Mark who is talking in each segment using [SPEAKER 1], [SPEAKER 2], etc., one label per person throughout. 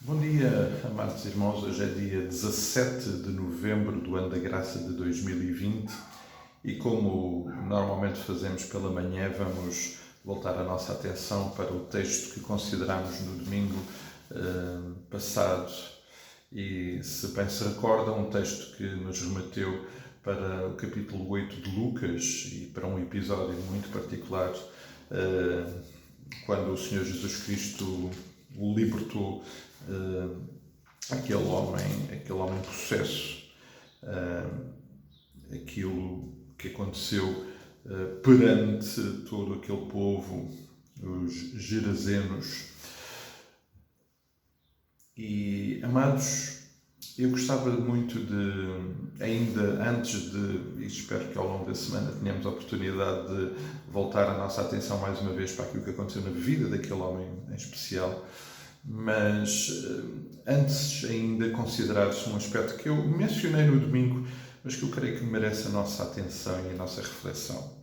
[SPEAKER 1] Bom dia, amados irmãos. Hoje é dia 17 de novembro do ano da graça de 2020 e, como normalmente fazemos pela manhã, vamos voltar a nossa atenção para o texto que consideramos no domingo passado. E, se bem se recordam, um texto que nos remeteu para o capítulo 8 de Lucas e para um episódio muito particular, quando o Senhor Jesus Cristo o libertou aquele homem possesso, aquilo que aconteceu perante todo aquele povo, os Gerazenos. E, amados, eu gostava muito de, ainda antes de, e espero que ao longo da semana tenhamos a oportunidade de voltar a nossa atenção mais uma vez para aquilo que aconteceu na vida daquele homem em especial, mas antes ainda considerar-se um aspecto que eu mencionei no domingo, mas que eu creio que merece a nossa atenção e a nossa reflexão.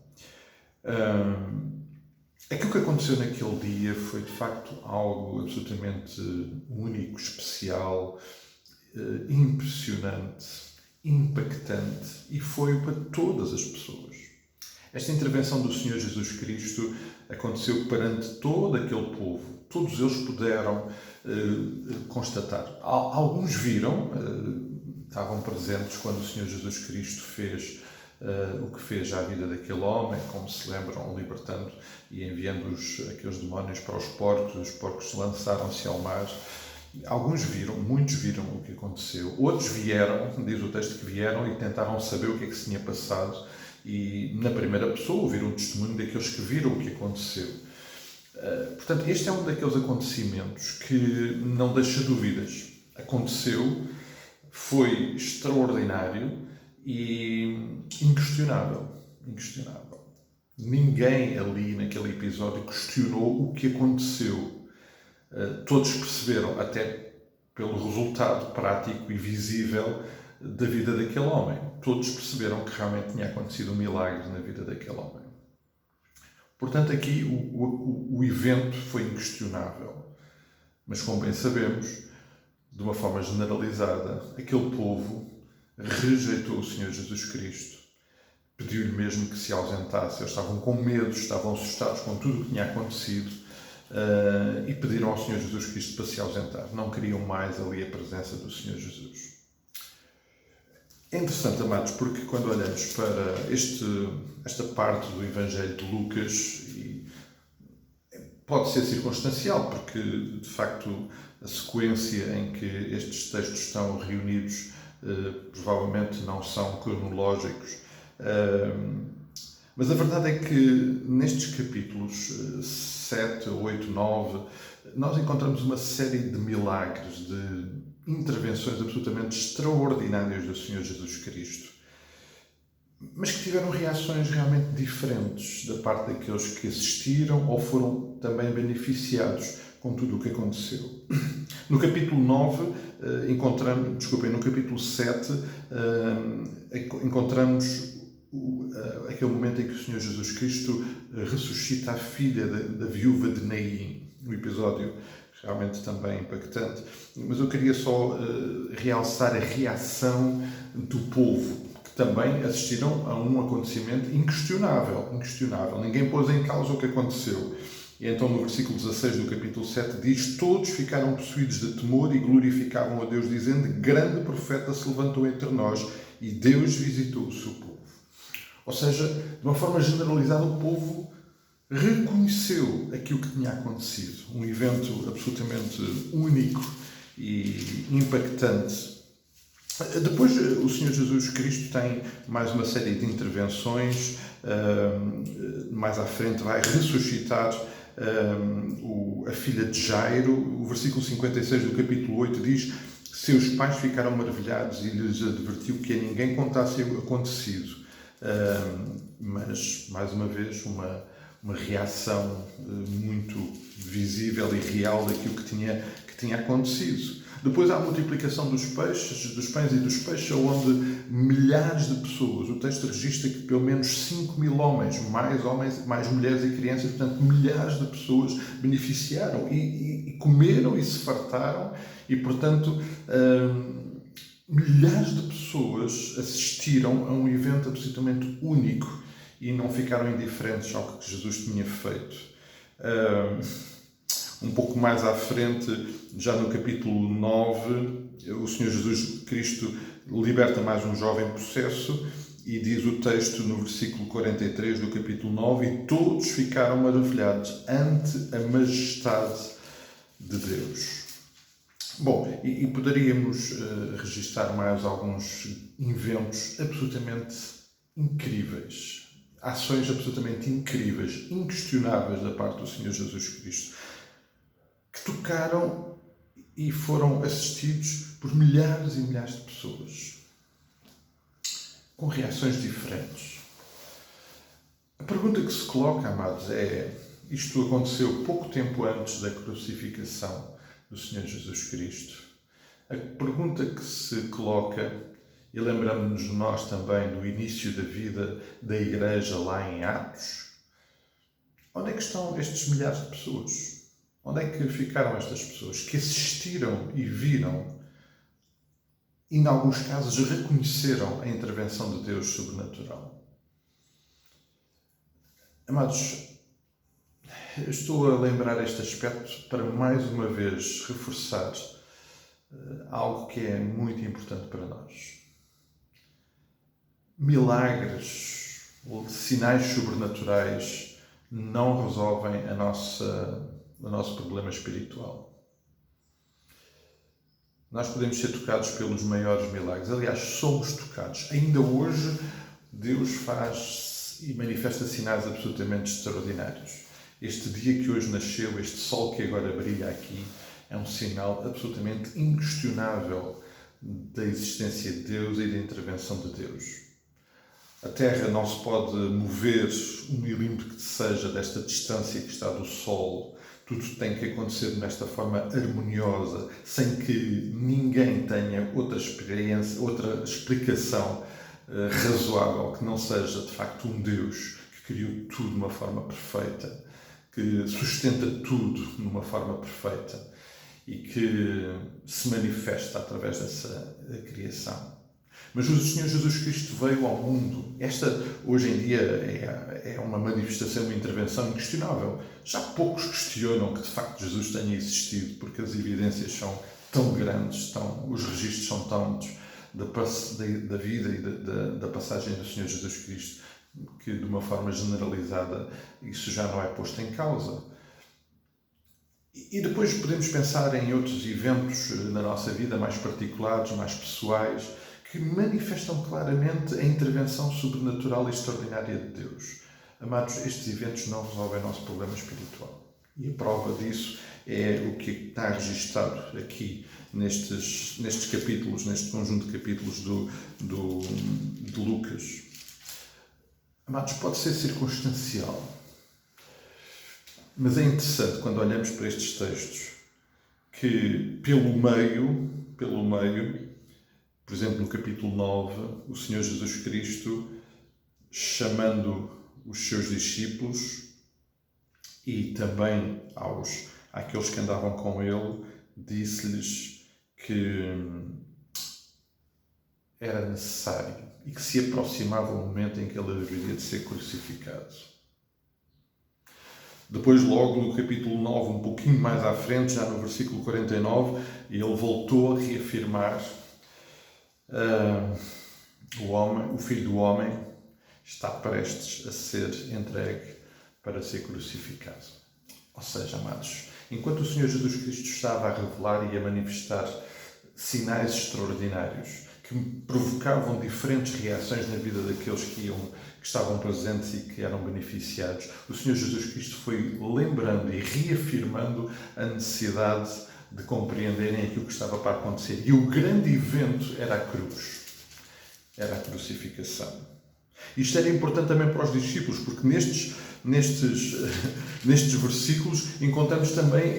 [SPEAKER 1] Aquilo que aconteceu naquele dia foi de facto algo absolutamente único, especial, impressionante, impactante, e foi para todas as pessoas. Esta intervenção do Senhor Jesus Cristo aconteceu perante todo aquele povo. Todos eles puderam constatar. Alguns viram, estavam presentes quando o Senhor Jesus Cristo fez o que fez à vida daquele homem, como se lembram, libertando e enviando aqueles demónios para os porcos lançaram-se ao mar. Alguns viram, muitos viram o que aconteceu. Outros vieram, diz o texto que vieram e tentaram saber o que é que se tinha passado e, na primeira pessoa, ouviram o testemunho daqueles que viram o que aconteceu. Portanto, este é um daqueles acontecimentos que não deixa dúvidas. Aconteceu, foi extraordinário e inquestionável. Inquestionável. Ninguém ali naquele episódio questionou o que aconteceu. Todos perceberam, até pelo resultado prático e visível da vida daquele homem. Todos perceberam que realmente tinha acontecido um milagre na vida daquele homem. Portanto, aqui o evento foi inquestionável. Mas, como bem sabemos, de uma forma generalizada, aquele povo rejeitou o Senhor Jesus Cristo. Pediu-lhe mesmo que se ausentasse. Eles estavam com medo, estavam assustados com tudo o que tinha acontecido e pediram ao Senhor Jesus Cristo para se ausentar. Não queriam mais ali a presença do Senhor Jesus. É interessante, amados, porque quando olhamos para esta parte do Evangelho de Lucas, e pode ser circunstancial, porque de facto a sequência em que estes textos estão reunidos provavelmente não são cronológicos, mas a verdade é que nestes capítulos 7, 8, 9, nós encontramos uma série de milagres, de intervenções absolutamente extraordinárias do Senhor Jesus Cristo, mas que tiveram reações realmente diferentes da parte daqueles que assistiram ou foram também beneficiados com tudo o que aconteceu. No capítulo 9, no capítulo 7, encontramos aquele momento em que o Senhor Jesus Cristo ressuscita a filha da viúva de Naim, um episódio realmente também impactante, mas eu queria só realçar a reação do povo, que também assistiram a um acontecimento inquestionável. Ninguém pôs em causa o que aconteceu. E então no versículo 16 do capítulo 7 diz: todos ficaram possuídos de temor e glorificavam a Deus, dizendo: grande profeta se levantou entre nós e Deus visitou o seu povo. Ou seja, de uma forma generalizada, o povo reconheceu aquilo que tinha acontecido. Um evento absolutamente único e impactante. Depois, o Senhor Jesus Cristo tem mais uma série de intervenções. Mais à frente vai ressuscitar a filha de Jairo. O versículo 56 do capítulo 8 diz: seus pais ficaram maravilhados e lhes advertiu que a ninguém contasse o acontecido. Mas, mais uma vez, uma reação muito visível e real daquilo que tinha acontecido. Depois há a multiplicação dos pães e dos peixes, onde milhares de pessoas, o texto registra que pelo menos 5.000 homens, mais mulheres e crianças, portanto milhares de pessoas beneficiaram e comeram e se fartaram e, portanto, milhares de pessoas assistiram a um evento absolutamente único e não ficaram indiferentes ao que Jesus tinha feito. Um pouco mais à frente, já no capítulo 9, o Senhor Jesus Cristo liberta mais um jovem possesso e diz o texto no versículo 43 do capítulo 9: e todos ficaram maravilhados ante a majestade de Deus. Bom, e poderíamos registar mais alguns eventos absolutamente incríveis, ações absolutamente incríveis, inquestionáveis da parte do Senhor Jesus Cristo, que tocaram e foram assistidos por milhares e milhares de pessoas, com reações diferentes. A pergunta que se coloca, amados, é: isto aconteceu pouco tempo antes da crucificação do Senhor Jesus Cristo. A pergunta que se coloca, e lembramos-nos nós também do início da vida da Igreja lá em Atos: onde é que estão estes milhares de pessoas? Onde é que ficaram estas pessoas que assistiram e viram e, em alguns casos, reconheceram a intervenção de Deus sobrenatural? Amados, eu estou a lembrar este aspecto para mais uma vez reforçar algo que é muito importante para nós. Milagres, sinais sobrenaturais não resolvem o nosso problema espiritual. Nós podemos ser tocados pelos maiores milagres. Aliás, somos tocados. Ainda hoje, Deus faz e manifesta sinais absolutamente extraordinários. Este dia que hoje nasceu, este sol que agora brilha aqui, é um sinal absolutamente inquestionável da existência de Deus e da intervenção de Deus. A Terra não se pode mover um milímetro que seja desta distância que está do Sol. Tudo tem que acontecer desta forma harmoniosa, sem que ninguém tenha outra experiência, outra explicação razoável, que não seja de facto um Deus que criou tudo de uma forma perfeita, que sustenta tudo de uma forma perfeita e que se manifesta através dessa criação. Mas o Senhor Jesus Cristo veio ao mundo. Esta, hoje em dia, é uma manifestação, uma intervenção inquestionável. Já poucos questionam que, de facto, Jesus tenha existido, porque as evidências são tão grandes, os registros são tantos da vida e da passagem do Senhor Jesus Cristo, que, de uma forma generalizada, isso já não é posto em causa. E depois podemos pensar em outros eventos na nossa vida, mais particulares, mais pessoais, que manifestam claramente a intervenção sobrenatural e extraordinária de Deus. Amados, estes eventos não resolvem o nosso problema espiritual. E a prova disso é o que está registado aqui nestes capítulos, neste conjunto de capítulos de Lucas. Amados, pode ser circunstancial, mas é interessante quando olhamos para estes textos que pelo meio, por exemplo, no capítulo 9, o Senhor Jesus Cristo, chamando os seus discípulos e também àqueles que andavam com ele, disse-lhes que era necessário e que se aproximava o momento em que ele haveria de ser crucificado. Depois, logo no capítulo 9, um pouquinho mais à frente, já no versículo 49, ele voltou a reafirmar: o Filho do Homem está prestes a ser entregue para ser crucificado. Ou seja, amados, enquanto o Senhor Jesus Cristo estava a revelar e a manifestar sinais extraordinários que provocavam diferentes reações na vida daqueles que estavam presentes e que eram beneficiados, o Senhor Jesus Cristo foi lembrando e reafirmando a necessidade de compreenderem aquilo que estava para acontecer. E o grande evento era a cruz, era a crucificação. Isto era importante também para os discípulos, porque nestes versículos encontramos também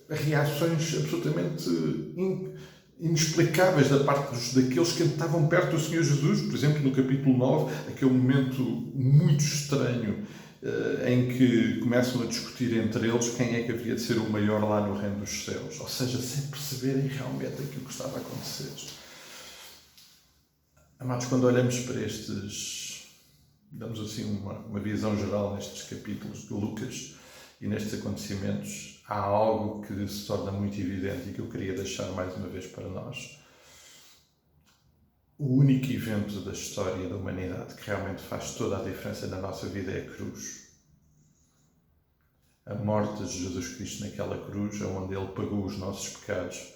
[SPEAKER 1] reações absolutamente inexplicáveis da parte daqueles que estavam perto do Senhor Jesus. Por exemplo, no capítulo 9, aquele momento muito estranho em que começam a discutir entre eles quem é que havia de ser o maior lá no reino dos céus. Ou seja, sem perceberem realmente aquilo que estava a acontecer. Amados, quando olhamos para estes, damos assim uma visão geral nestes capítulos de Lucas e nestes acontecimentos, há algo que se torna muito evidente e que eu queria deixar mais uma vez para nós. O único evento da história da humanidade que realmente faz toda a diferença na nossa vida é a cruz. A morte de Jesus Cristo naquela cruz, onde Ele pagou os nossos pecados.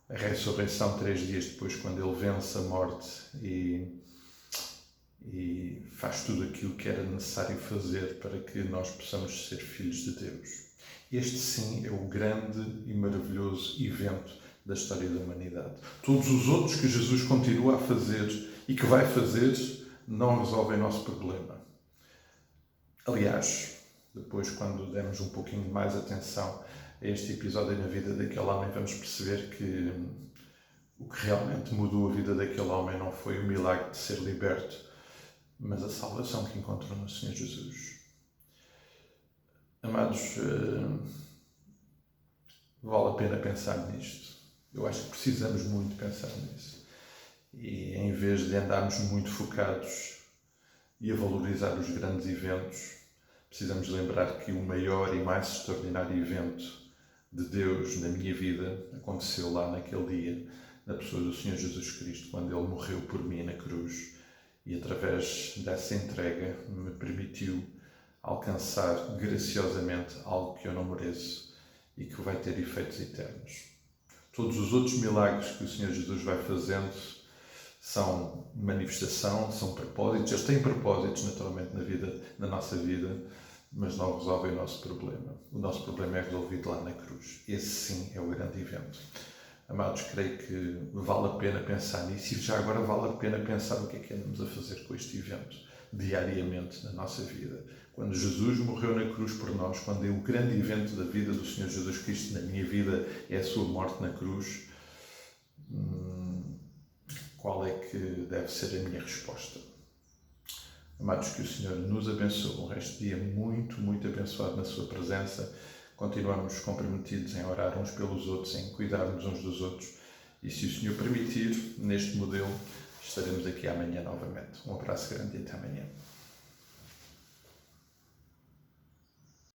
[SPEAKER 1] A ressurreição 3 dias depois, quando Ele vence a morte e faz tudo aquilo que era necessário fazer para que nós possamos ser filhos de Deus. Este sim é o grande e maravilhoso evento da história da humanidade. Todos os outros que Jesus continua a fazer e que vai fazer não resolvem o nosso problema. Aliás, depois, quando demos um pouquinho mais atenção a este episódio na vida daquele homem, vamos perceber que o que realmente mudou a vida daquele homem não foi o milagre de ser liberto, mas a salvação que encontrou no Senhor Jesus. Amados, vale a pena pensar nisto. Eu acho que precisamos muito pensar nisso. E em vez de andarmos muito focados e a valorizar os grandes eventos, precisamos lembrar que o maior e mais extraordinário evento de Deus na minha vida aconteceu lá naquele dia, na pessoa do Senhor Jesus Cristo, quando Ele morreu por mim na cruz e através dessa entrega me permitiu alcançar graciosamente algo que eu não mereço e que vai ter efeitos eternos. Todos os outros milagres que o Senhor Jesus vai fazendo são manifestação, são propósitos. Eles têm propósitos, naturalmente, na nossa vida, mas não resolvem o nosso problema. O nosso problema é resolvido lá na cruz. Esse sim é o grande evento. Amados, creio que vale a pena pensar nisso e já agora vale a pena pensar o que é que andamos a fazer com este evento diariamente na nossa vida. Quando Jesus morreu na cruz por nós, quando é o grande evento da vida do Senhor Jesus Cristo na minha vida é a sua morte na cruz, qual é que deve ser a minha resposta? Amados, que o Senhor nos abençoe. Um resto de dia muito, muito abençoado na sua presença. Continuamos comprometidos em orar uns pelos outros, em cuidarmos uns dos outros. E se o Senhor permitir, neste modelo, estaremos aqui amanhã novamente. Um abraço grande e até amanhã.